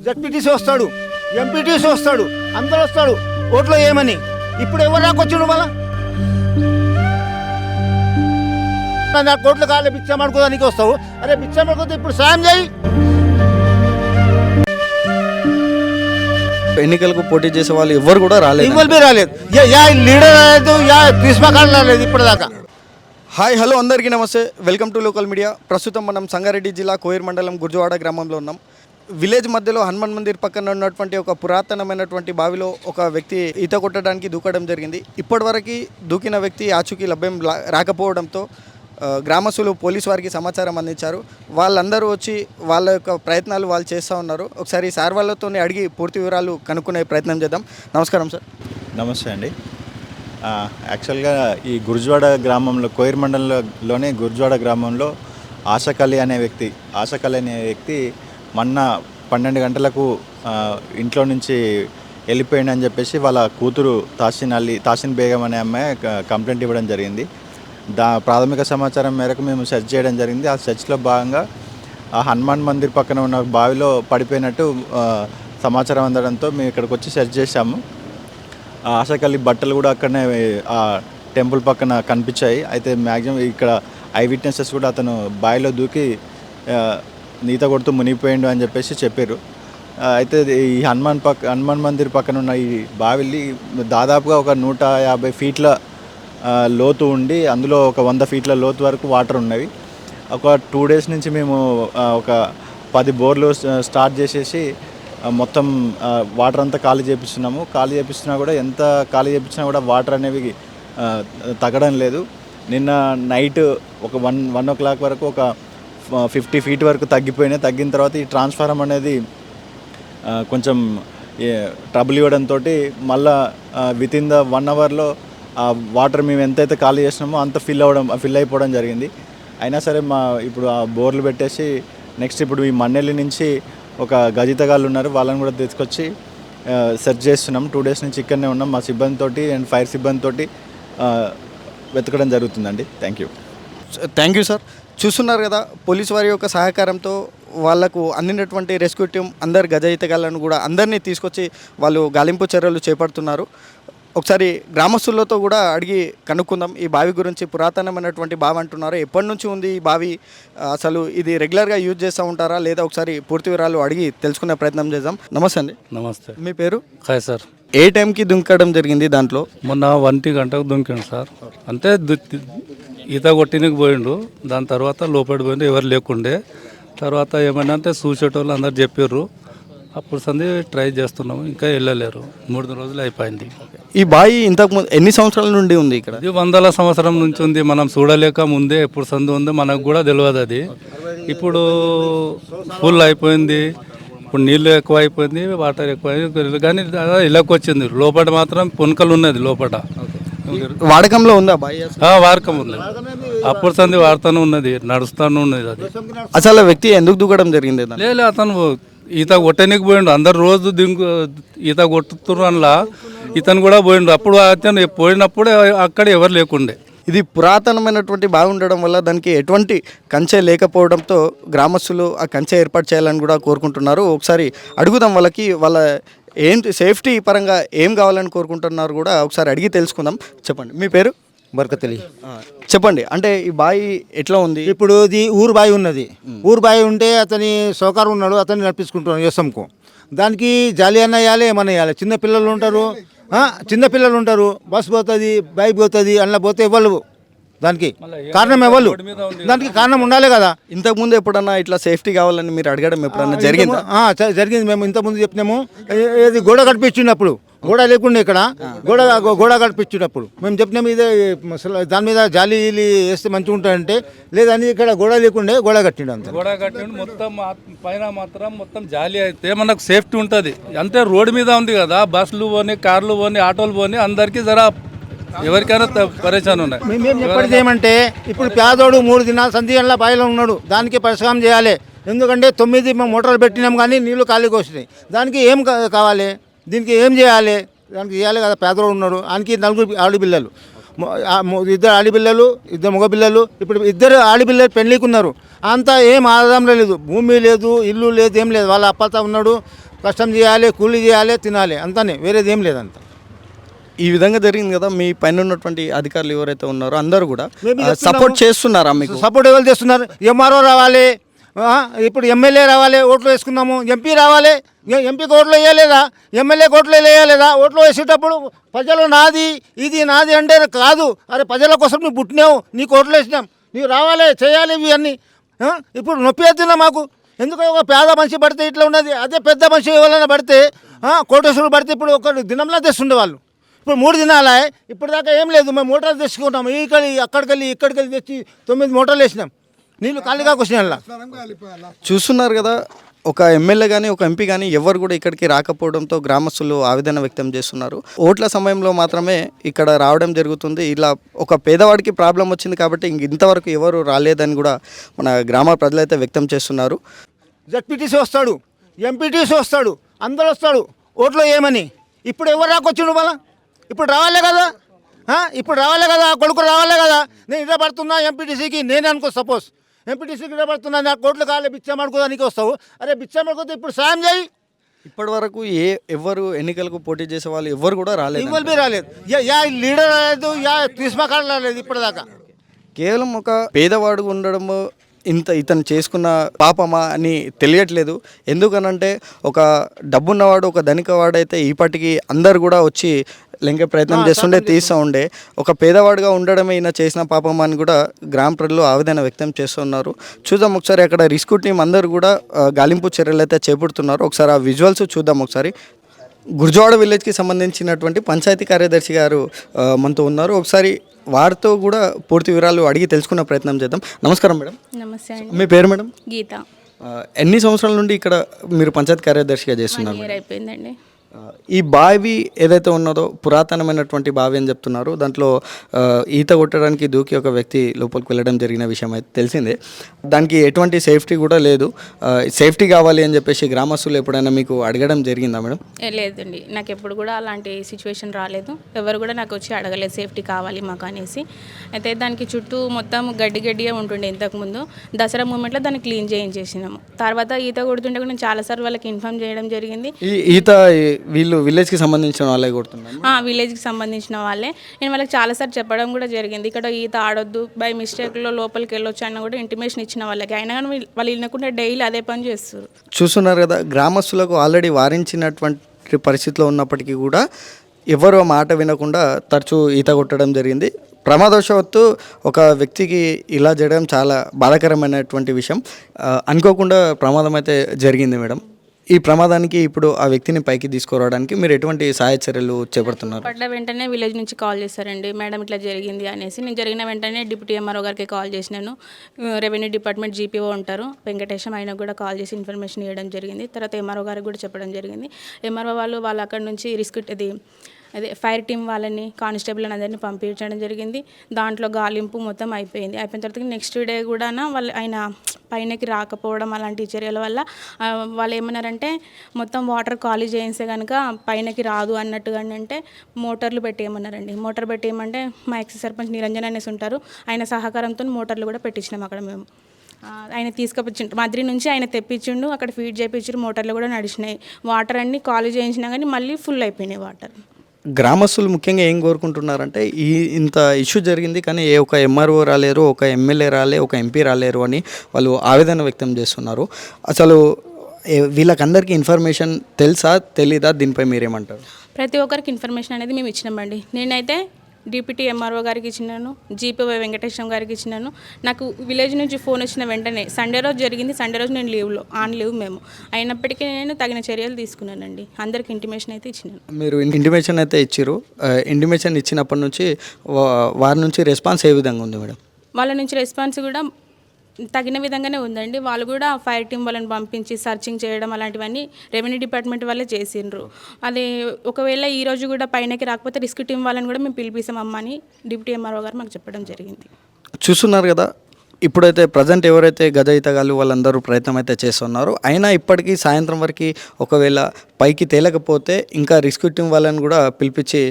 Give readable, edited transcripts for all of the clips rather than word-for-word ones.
ZPTC వస్తాడు, MPTC వస్తాడు, అందరూ వస్తాడు ఓట్లో ఏమని. ఇప్పుడు ఎవరు రాకొచ్చాడు మళ్ళా నా కోట్లు కాలే బిచ్చామనుకోదానికి వస్తావు. అరే బిచ్చామనుకోతే ఇప్పుడు సాయం చేయి. ఎన్నికలకు పోటీ చేసే వాళ్ళు ఎవరు కూడా రాలేదు, ఎవరు రాలేదు. యా లీడర్ రాలేదు, యా ప్రిన్సిపల్ కార్డు రాలేదు ఇప్పటిదాకా. హాయ్ హలో అందరికీ నమస్తే, వెల్కమ్ టు లోకల్ మీడియా. ప్రస్తుతం మనం సంగారెడ్డి జిల్లా కోయిర్ మండలం గుర్జువాడ గ్రామంలో ఉన్నాం. విలేజ్ మధ్యలో హనుమాన్ మందిర్ పక్కన ఉన్నటువంటి ఒక పురాతనమైనటువంటి బావిలో ఒక వ్యక్తి ఈత కొట్టడానికి దూకడం జరిగింది. ఇప్పటివరకు దూకిన వ్యక్తి ఆచూకీ లభ్యం రాకపోవడంతో గ్రామస్తులు పోలీసు వారికి సమాచారం అందించారు. వాళ్ళందరూ వచ్చి వాళ్ళ యొక్క ప్రయత్నాలు వాళ్ళు చేస్తూ ఉన్నారు. ఒకసారి సార్ వాళ్ళతో అడిగి పూర్తి వివరాలు కనుక్కునే ప్రయత్నం చేద్దాం. నమస్కారం సార్. నమస్తే అండి. యాక్చువల్గా ఈ గుర్జువాడ గ్రామంలో కోయిర్ మండలంలోనే గుర్జువాడ గ్రామంలో ఆశకలి అనే వ్యక్తి మొన్న 12 గంటలకు ఇంట్లో నుంచి వెళ్ళిపోయిందని చెప్పేసి వాళ్ళ కూతురు తాసిన్ బేగం అనే అమ్మాయి కంప్లైంట్ ఇవ్వడం జరిగింది. ప్రాథమిక సమాచారం మేరకు మేము సెర్చ్ చేయడం జరిగింది. ఆ సెర్చ్లో భాగంగా ఆ హనుమాన్ మందిర్ పక్కన ఉన్న బావిలో పడిపోయినట్టు సమాచారం అందడంతో మేము ఇక్కడికి వచ్చి సెర్చ్ చేశాము. ఆశకలి బట్టలు కూడా అక్కడనే ఆ టెంపుల్ పక్కన కనిపించాయి. అయితే మ్యాక్సిమం ఇక్కడ ఐ విట్నెసెస్ కూడా అతను బావిలో దూకి ఈత కొడుతూ మునిగిపోయిండు అని చెప్పేసి చెప్పారు. అయితే ఈ హనుమాన్ మందిర్ పక్కన ఉన్న ఈ బావిలి దాదాపుగా ఒక 150 ఫీట్ల లోతు ఉండి అందులో ఒక 100 ఫీట్ల లోతు వరకు వాటర్ ఉన్నవి. ఒక 2 డేస్ నుంచి మేము ఒక 10 బోర్లు స్టార్ట్ చేసేసి మొత్తం వాటర్ అంతా ఖాళీ చేపిస్తున్నా కూడా ఎంత ఖాళీ చేపించినా కూడా వాటర్ అనేవి తగ్గడం లేదు. నిన్న నైట్ ఒక 1 o'clock వరకు ఒక 50 ఫీట్ వరకు తగ్గిన తర్వాత ఈ ట్రాన్స్ఫార్మర్ అనేది కొంచెం ట్రబుల్ ఇవ్వడంతో మళ్ళా వితిన్ ద 1 అవర్లో ఆ వాటర్ మేము ఎంతైతే ఖాళీ చేసినామో అంత ఫిల్ అయిపోవడం జరిగింది. అయినా సరే ఇప్పుడు ఆ బోర్లు పెట్టేసి నెక్స్ట్ ఇప్పుడు ఈ మన్నెల్లి నుంచి ఒక గజితగాళ్ళు ఉన్నారు, వాళ్ళని కూడా తీసుకొచ్చి సెర్చ్ చేస్తున్నాం. 2 డేస్ నుంచి ఇక్కడనే ఉన్నాం. మా సిబ్బందితోటి అండ్ ఫైర్ సిబ్బందితోటి వెతకడం జరుగుతుందండి. Thank you sir. చూస్తున్నారు కదా, పోలీసు వారి యొక్క సహకారంతో వాళ్లకు అందినటువంటి రెస్క్యూ టీం అందరు గజయితగాళ్ళను కూడా అందరినీ తీసుకొచ్చి వాళ్ళు గాలింపు చర్యలు చేపడుతున్నారు. ఒకసారి గ్రామస్తులతో కూడా అడిగి కనుక్కుందాం. ఈ బావి గురించి పురాతనమైనటువంటి బావి అంటున్నారు. ఎప్పటి నుంచి ఉంది ఈ బావి, అసలు ఇది రెగ్యులర్గా యూజ్ చేస్తూ ఉంటారా లేదా, ఒకసారి పూర్తి వివరాలు అడిగి తెలుసుకునే ప్రయత్నం చేద్దాం. నమస్తే అండి. నమస్తే. మీ పేరు? Hi sir. ఏ టైంకి దుంకడం జరిగింది దాంట్లో? మొన్న 1 గంటకు దుంకిండు సార్. అంటే ఈత కొట్టినకి పోయిండు. దాని తర్వాత లోపలికి పోయిండు, ఎవరు లేకుండే. తర్వాత ఏమైనా అంటే చూసేటోళ్ళు అందరు చెప్పారు. అప్పుడు సంది ట్రై చేస్తున్నాము, ఇంకా వెళ్ళలేరు. 3 రోజులు అయిపోయింది. ఈ బావి ఇంతకుముందు ఎన్ని సంవత్సరాల నుండి ఉంది ఇక్కడ? ఇది 100ల సంవత్సరం నుంచి ఉంది. మనం చూడలేక ముందే ఎప్పుడు సందు ఉందో మనకు కూడా తెలియదు. అది ఇప్పుడు ఫుల్ అయిపోయింది. ఇప్పుడు నీళ్ళు ఎక్కువ అయిపోయింది, వాటర్ ఎక్కువ అయింది. కానీ ఇళ్ళకి వచ్చింది. లోపల మాత్రం పునకలు ఉన్నది. లోపల వాడకంలో ఉందా బావి? వాడకం ఉంది. అప్పుడు సంది వాడుతూనే ఉన్నది, నడుస్తూనే ఉన్నది. అది అసలు వ్యక్తి ఎందుకు దూకడం జరిగింది? లేదు, అతను ఈత కొట్టడానికి పోయిండు. అందరు రోజు ఈత కొట్టుతున్నారు. అందులో ఇతను కూడా పోయిండు. అప్పుడు అతను పోయినప్పుడే అక్కడ ఎవరు లేకుండే. ఇది పురాతనమైనటువంటి బావి ఉండడం వల్ల దానికి ఎటువంటి కంచె లేకపోవడంతో గ్రామస్తులు ఆ కంచె ఏర్పాటు చేయాలని కూడా కోరుకుంటున్నారు. ఒకసారి అడుగుదాం వాళ్ళకి, వాళ్ళ ఏంటి సేఫ్టీ పరంగా ఏం కావాలని కోరుకుంటున్నారు కూడా ఒకసారి అడిగి తెలుసుకుందాం. చెప్పండి, మీ పేరు? బరకతలి. చెప్పండి, అంటే ఈ బావి ఎట్లా ఉంది? ఇప్పుడు ఇది ఊరు బావి ఉన్నది. ఊరు బావి ఉంటే అతని సౌకర్యం ఉన్నాడు, అతన్ని నడిపించుకుంటున్నాడు వ్యవసాయంకు. దానికి జాలి అన్న వేయాలి, ఏమన్నా వేయాలి. చిన్నపిల్లలు ఉంటారు, బస్సు పోతుంది, బైక్ పోతుంది, అందులో పోతే ఇవ్వరు. దానికి కారణం ఇవ్వరు. దానికి కారణం ఉండాలి కదా. ఇంతకుముందు ఎప్పుడన్నా ఇట్లా సేఫ్టీ కావాలని మీరు అడగడం ఎప్పుడన్నా జరిగిందా? జరిగింది. మేము ఇంతకుముందు చెప్పినాము. ఏది గోడ కట్టించినప్పుడు, గోడ లేకుండా ఇక్కడ గోడ కట్టించినప్పుడు మేము చెప్పినాము ఇదే దాని మీద జాలి వేస్తే మంచిగా ఉంటాయంటే, లేదని ఇక్కడ గోడ లేకుండే గోడ కట్టిండు. అంత గోడ కట్టిండు. మొత్తం పైన మాత్రం మొత్తం జాలి అయితే మనకు సేఫ్టీ ఉంటుంది. అంటే రోడ్డు మీద ఉంది కదా, బస్సులు పోని, కార్లు పోని, ఆటోలు పోని, అందరికీ జర ఎవరికైనా పరేషాన్ ఉన్నాయి. మేము చెప్పేది ఏమంటే, ఇప్పుడు పేదోడు 3 దినాలు సంధిలో బావిలో ఉన్నాడు, దానికి పరిశ్రమ చేయాలి. ఎందుకంటే 9 మేము మోటార్లు పెట్టినాం కానీ నీళ్లు ఖాళీకి వస్తున్నాయి. దానికి ఏం కావాలి, దీనికి ఏం చేయాలి, దానికి చేయాలి కదా. పేదోడు ఉన్నాడు, ఆయనకి 4 ఆడపిల్లలు. ఇద్దరు ఆడపిల్లలు, ఇద్దరు మగపిల్లలు. ఇప్పుడు ఇద్దరు ఆడపిల్లలు పెళ్ళికున్నారు. అంతా ఏం ఆదాయం లేదు, భూమి లేదు, ఇల్లు లేదు, ఏం లేదు. వాళ్ళ అప్పత ఉన్నాడు, కష్టం చేయాలి, కూలీ చేయాలి, తినాలి, అంతానే, వేరేది ఏం లేదంత. ఈ విధంగా జరిగింది కదా, మీ పైన ఉన్నటువంటి అధికారులు ఎవరైతే ఉన్నారో అందరూ కూడా మేము చెప్తున్నాము. సపోర్ట్ చేస్తున్నారా మీకు? సపోర్ట్ ఎవరు చేస్తున్నారు? ఎంఆర్ఓ రావాలి, ఇప్పుడు ఎమ్మెల్యే రావాలి, ఓట్లు వేసుకున్నాము. ఎంపీ రావాలి, ఎంపీకి ఓట్లు వేయలేదా? ఎమ్మెల్యేకి ఓట్లు వేయలేదా? ఓట్లు వేసేటప్పుడు ప్రజలు నాది ఇది నాది అంటే కాదు. అరే ప్రజల కోసం నువ్వు పుట్టినావు, నీకు ఓట్లు వేసినాం, నీవు రావాలి, చేయాలి ఇవన్నీ. ఇప్పుడు నొప్పి అవుతున్నా మాకు. ఎందుకు ఒక పేద మనిషి పడితే ఇట్లా ఉన్నది, అదే పెద్ద మనిషి ఎవరైనా పడితే కోటేశ్వరుడు పడితే ఇప్పుడు ఒక దినంలో తెస్తుండే వాళ్ళు. ఇప్పుడు 3 దినాలే, ఇప్పుడు దాకా ఏం లేదు. మేము మోటార్లు తెచ్చుకుంటాం, అక్కడికెళ్ళి ఇక్కడికెళ్ళి తెచ్చి 9 మోటార్లు వేసినాం. నీళ్ళు ఖాళీగా వచ్చినాయి. చూస్తున్నారు కదా, ఒక ఎమ్మెల్యే కానీ ఒక ఎంపీ కానీ ఎవరు కూడా ఇక్కడికి రాకపోవడంతో గ్రామస్తులు ఆవేదన వ్యక్తం చేస్తున్నారు. ఓట్ల సమయంలో మాత్రమే ఇక్కడ రావడం జరుగుతుంది. ఇలా ఒక పేదవాడికి ప్రాబ్లం వచ్చింది కాబట్టి ఇంతవరకు ఎవరు రాలేదని కూడా మన గ్రామ ప్రజలైతే వ్యక్తం చేస్తున్నారు. జడ్పీటీసీ వస్తాడు, ఎంపీటీసీ వస్తాడు, అందరూ వస్తాడు ఓట్లు వేయమని. ఇప్పుడు ఎవరు రాకొచ్చిండు మళ్ళా? ఇప్పుడు రావాలే కదా, ఇప్పుడు రావాలే కదా, కొడుకు రావాలే కదా. నేను ఇదే పడుతున్నా ఎంపీటీసీకి, నేనే అనుకో, సపోజ్ ఎంపీటీసీకి ఇదే పడుతున్నా, నాకు కోట్లు కావాలి, బిచ్చమాడుకోదానికి వస్తావు. అరే బిచ్చమాడుకోతే ఇప్పుడు సాయం చేయి. ఇప్పటి వరకు ఎవరు ఎన్నికలకు పోటీ చేసే వాళ్ళు ఎవరు కూడా రాలేదు. ఇవ్వల్ బి రాలేదు, యా లీడర్ రాలేదు, యా తీసుమాకాడు రాలేదు ఇప్పటిదాకా. కేవలం ఒక పేదవాడు ఉండడము ఇతను చేసుకున్న పాపమా అని తెలియట్లేదు. ఎందుకనంటే ఒక డబ్బున్నవాడు, ఒక ధనికవాడైతే ఈపాటికి అందరు కూడా వచ్చి లెంకే ప్రయత్నం చేస్తుండే, తీస్తూ ఉండే. ఒక పేదవాడుగా ఉండడమే ఈయన చేసిన పాపం అని కూడా గ్రామ ప్రజలు ఆవేదన వ్యక్తం చేస్తున్నారు. చూద్దాం ఒకసారి, అక్కడ రెస్క్యూ టీం అందరూ కూడా గాలింపు చర్యలు అయితే చేపడుతున్నారు. ఒకసారి ఆ విజువల్స్ చూద్దాం ఒకసారి. గుర్జవాడ విలేజ్కి సంబంధించినటువంటి పంచాయతీ కార్యదర్శి గారు మనతో ఉన్నారు. ఒకసారి వారితో కూడా పూర్తి వివరాలు అడిగి తెలుసుకునే ప్రయత్నం చేద్దాం. నమస్కారం మేడం. నమస్తే అండి. మీ పేరు మేడం? గీత. ఎన్ని సంవత్సరాల నుండి ఇక్కడ మీరు పంచాయతీ కార్యదర్శిగా చేస్తున్నారు? 1 year అయిపోయిందండి. ఈ బావి ఏదైతే ఉన్నదో పురాతనమైనటువంటి బావి అని చెప్తున్నారు. దాంట్లో ఈత కొట్టడానికి దూకి ఒక వ్యక్తి లోపలికి వెళ్ళడం జరిగిన విషయం అయితే తెలిసిందే. దానికి ఎటువంటి సేఫ్టీ కూడా లేదు. సేఫ్టీ కావాలి అని చెప్పేసి గ్రామస్తులు ఎప్పుడైనా మీకు అడగడం జరిగిందా మేడం? లేదండి, నాకు ఎప్పుడు కూడా అలాంటి సిచ్యువేషన్ రాలేదు. ఎవరు కూడా నాకు వచ్చి అడగలేదు సేఫ్టీ కావాలి మాకు అనేసి. అయితే దానికి చుట్టూ మొత్తం గడ్డిగా ఉంటుండే. ఇంతకుముందు దసరా మూమెంట్లో దాన్ని క్లీన్ చేయించేసినాము. తర్వాత ఈత కొడుతుంటే కూడా నేను చాలాసార్లు వాళ్ళకి ఇన్ఫామ్ చేయడం జరిగింది. ఈ ఈత వీళ్ళు విలేజ్కి సంబంధించిన వాళ్ళే కొడుతున్నారు? విలేజ్కి సంబంధించిన వాళ్ళే. నేను వాళ్ళకి చాలాసార్లు చెప్పడం కూడా జరిగింది, ఇక్కడ ఈత ఆడొద్దు, బై మిస్టేక్లో లోపలికి వెళ్ళొచ్చు అన్న కూడా ఇంటిమేషన్ ఇచ్చిన వాళ్ళకి. అయినా కానీ వాళ్ళు వినకుండా డైలీ అదే పని చేస్తారు. చూస్తున్నారు కదా, గ్రామస్తులకు ఆల్రెడీ వారించినటువంటి పరిస్థితిలో ఉన్నప్పటికీ కూడా ఎవరు మాట వినకుండా తరచూ ఈత కొట్టడం జరిగింది. ప్రమాదవశాత్తు ఒక వ్యక్తికి ఇలా జరగడం చాలా బాధాకరమైనటువంటి విషయం. అనుకోకుండా ప్రమాదం అయితే జరిగింది మేడం. ఈ ప్రమాదానికి ఇప్పుడు ఆ వ్యక్తిని పైకి తీసుకురావడానికి మీరు ఎటువంటి సహాయ చర్యలు చేపడుతున్నారు? పడ్డ వెంటనే విలేజ్ నుంచి కాల్ చేశారండి, మేడం ఇట్లా జరిగింది అనేసి. నేను జరిగిన వెంటనే డిప్యూటీ ఎంఆర్ఓ గారికి కాల్ చేసినాను. రెవెన్యూ డిపార్ట్మెంట్ జీపీఓ ఉంటారు వెంకటేశం, ఆయనకు కూడా కాల్ చేసి ఇన్ఫర్మేషన్ ఇవ్వడం జరిగింది. తర్వాత ఎంఆర్ఓ గారికి కూడా చెప్పడం జరిగింది. ఎంఆర్ఓ వాళ్ళు అక్కడ నుంచి అదే ఫైర్ టీం వాళ్ళని, కానిస్టేబుల్ అందరినీ పంపించడం జరిగింది. దాంట్లో గాలింపు మొత్తం అయిపోయింది. అయిపోయిన తర్వాత నెక్స్ట్ డే కూడా ఆయన పైనకి రాకపోవడం అలాంటి చర్యల వల్ల వాళ్ళు ఏమన్నారంటే మొత్తం వాటర్ ఖాళీ చేయిస్తే కనుక పైనకి రాదు అన్నట్టుగా అంటే మోటార్లు పెట్టేయమన్నారండి. మోటార్ పెట్టేయమంటే మా ఎక్స్ సర్పంచ్ నిరంజన్ అనేసి ఉంటారు, ఆయన సహకారంతో మోటార్లు కూడా పెట్టించినాం అక్కడ మేము. ఆయన తీసుకొచ్చిండు మద్రి నుంచి, ఆయన తెప్పించిండు, అక్కడ ఫీడ్ చేయించారు, మోటార్లు కూడా నడిచినాయి. వాటర్ అన్నీ ఖాళీ చేయించినా కానీ మళ్ళీ ఫుల్ అయిపోయినాయి వాటర్. గ్రామస్తులు ముఖ్యంగా ఏం కోరుకుంటున్నారంటే ఇంత ఇష్యూ జరిగింది కానీ ఒక ఎంఆర్ఓ రాలేరు, ఒక ఎమ్మెల్యే రాలే, ఒక ఎంపీ రాలేరు అని వాళ్ళు ఆవేదన వ్యక్తం చేస్తున్నారు. అసలు వీళ్ళకందరికీ ఇన్ఫర్మేషన్ తెలుసా తెలీదా? దీనిపై మీరేమంటారు? ప్రతి ఒక్కరికి ఇన్ఫర్మేషన్ అనేది మేము ఇచ్చినామండి. నేనైతే డిప్యూటీ ఎంఆర్ఓ గారికి ఇచ్చినాను, జీపీఓ వెంకటేశ్వరం గారికి ఇచ్చినాను. నాకు విలేజ్ నుంచి ఫోన్ వచ్చిన వెంటనే సండే రోజు జరిగింది, సండే రోజు నేను ఆన్ లీవ్ మేము అయినప్పటికీ నేను తగిన చర్యలు తీసుకున్నానండి. అందరికి ఇంటిమేషన్ అయితే ఇచ్చినాను. మీరు ఇంటిమేషన్ అయితే ఇచ్చారు. ఇంటిమేషన్ ఇచ్చినప్పటి నుంచి వారి నుంచి రెస్పాన్స్ ఏ విధంగా ఉంది మేడం? వాళ్ళ నుంచి రెస్పాన్స్ కూడా తగిన విధంగానే ఉందండి. వాళ్ళు కూడా ఫైర్ టీం వాళ్ళని పంపించి సర్చింగ్ చేయడం అలాంటివన్నీ రెవెన్యూ డిపార్ట్మెంట్ వాళ్ళే చేసిండ్రు. అది ఒకవేళ ఈరోజు కూడా పైనకి రాకపోతే రెస్క్యూ టీం వాళ్ళని కూడా మేము పిలిపిస్తామమ్మా అని డిప్యూటీ ఎంఆర్ఓ గారు మాకు చెప్పడం జరిగింది. చూస్తున్నారు కదా, ఇప్పుడైతే ప్రజెంట్ ఎవరైతే గజ ఈతగాళ్ళు వాళ్ళందరూ ప్రయత్నం అయితే చేస్తున్నారు. అయినా ఇప్పటికీ సాయంత్రం వరకు ఒకవేళ పైకి తేలకపోతే ఇంకా రెస్క్యూ టీం వాళ్ళని కూడా పిలిపించి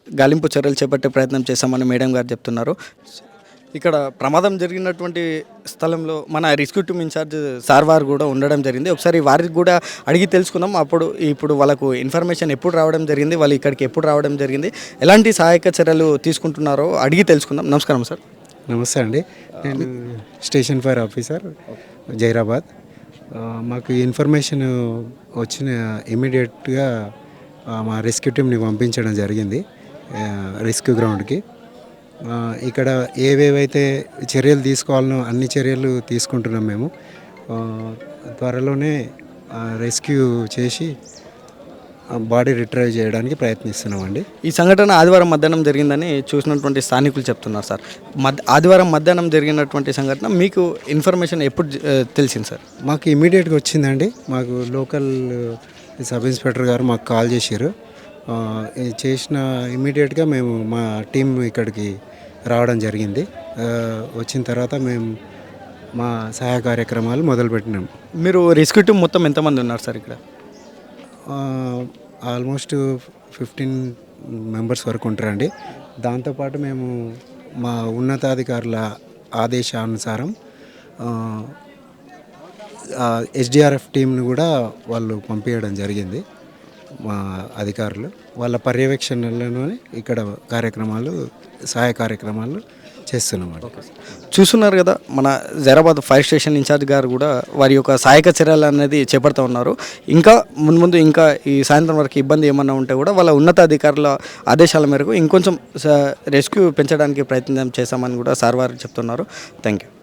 గాలింపు చర్యలు చేపట్టే ప్రయత్నం చేశామని మేడం గారు చెప్తున్నారు. ఇక్కడ ప్రమాదం జరిగినటువంటి స్థలంలో మన రెస్క్యూ టీమ్ ఇన్ఛార్జ్ సార్ వారు కూడా ఉండడం జరిగింది. ఒకసారి వారికి కూడా అడిగి తెలుసుకుందాం. ఇప్పుడు వాళ్ళకు ఇన్ఫర్మేషన్ ఎప్పుడు రావడం జరిగింది, వాళ్ళు ఇక్కడికి ఎప్పుడు రావడం జరిగింది, ఎలాంటి సహాయక చర్యలు తీసుకుంటున్నారో అడిగి తెలుసుకుందాం. నమస్కారం సార్. నమస్తే అండి, నేను స్టేషన్ ఫైర్ ఆఫీసర్ జైరాబాద్. మాకు ఇన్ఫర్మేషన్ వచ్చిన ఇమీడియట్గా మా రెస్క్యూ టీమ్ని పంపించడం జరిగింది రెస్క్యూ గ్రౌండ్కి. ఇక్కడ ఏవేవైతే చర్యలు తీసుకోవాలనో అన్ని చర్యలు తీసుకుంటున్నాం మేము. త్వరలోనే రెస్క్యూ చేసి బాడీ రిట్రైవ్ చేయడానికి ప్రయత్నిస్తున్నామండి. ఈ సంఘటన ఆదివారం మధ్యాహ్నం జరిగిందని చూసినటువంటి స్థానికులు చెప్తున్నారు సార్. ఆదివారం మధ్యాహ్నం జరిగినటువంటి సంఘటన మీకు ఇన్ఫర్మేషన్ ఎప్పుడు తెలిసింది సార్? మాకు ఇమీడియట్గా వచ్చిందండి. మాకు లోకల్ సబ్ ఇన్స్పెక్టర్ గారు మాకు కాల్ చేశారు. చేసిన ఇమీడియట్గా మేము మా టీం ఇక్కడికి రావడం జరిగింది. వచ్చిన తర్వాత మేము మా సహాయ కార్యక్రమాలు మొదలుపెట్టినాం. మీరు రెస్క్యూ టీం మొత్తం ఎంతమంది ఉన్నారు సార్ ఇక్కడ? ఆల్మోస్ట్ 15 మెంబర్స్ వరకు ఉంటారండి. దాంతోపాటు మేము మా ఉన్నతాధికారుల ఆదేశానుసారం ఎస్డిఆర్ఎఫ్ టీంని కూడా వాళ్ళు పంపించడం జరిగింది. మా అధికారులు వాళ్ళ పర్యవేక్షణలోనే ఇక్కడ సహాయ కార్యక్రమాలు చేస్తున్నామండి. చూస్తున్నారు కదా, మన జైరాబాద్ ఫైర్ స్టేషన్ ఇన్ఛార్జ్ గారు కూడా వారి యొక్క సహాయక చర్యలు అనేది చేపడుతూ ఉన్నారు. ఇంకా ముందు ఇంకా ఈ సాయంత్రం వరకు ఇబ్బంది ఏమన్నా ఉంటే కూడా వాళ్ళ ఉన్నతాధికారుల ఆదేశాల మేరకు ఇంకొంచెం రెస్క్యూ పెంచడానికి ప్రయత్నం చేశామని కూడా సార్ వారు చెప్తున్నారు. Thank you.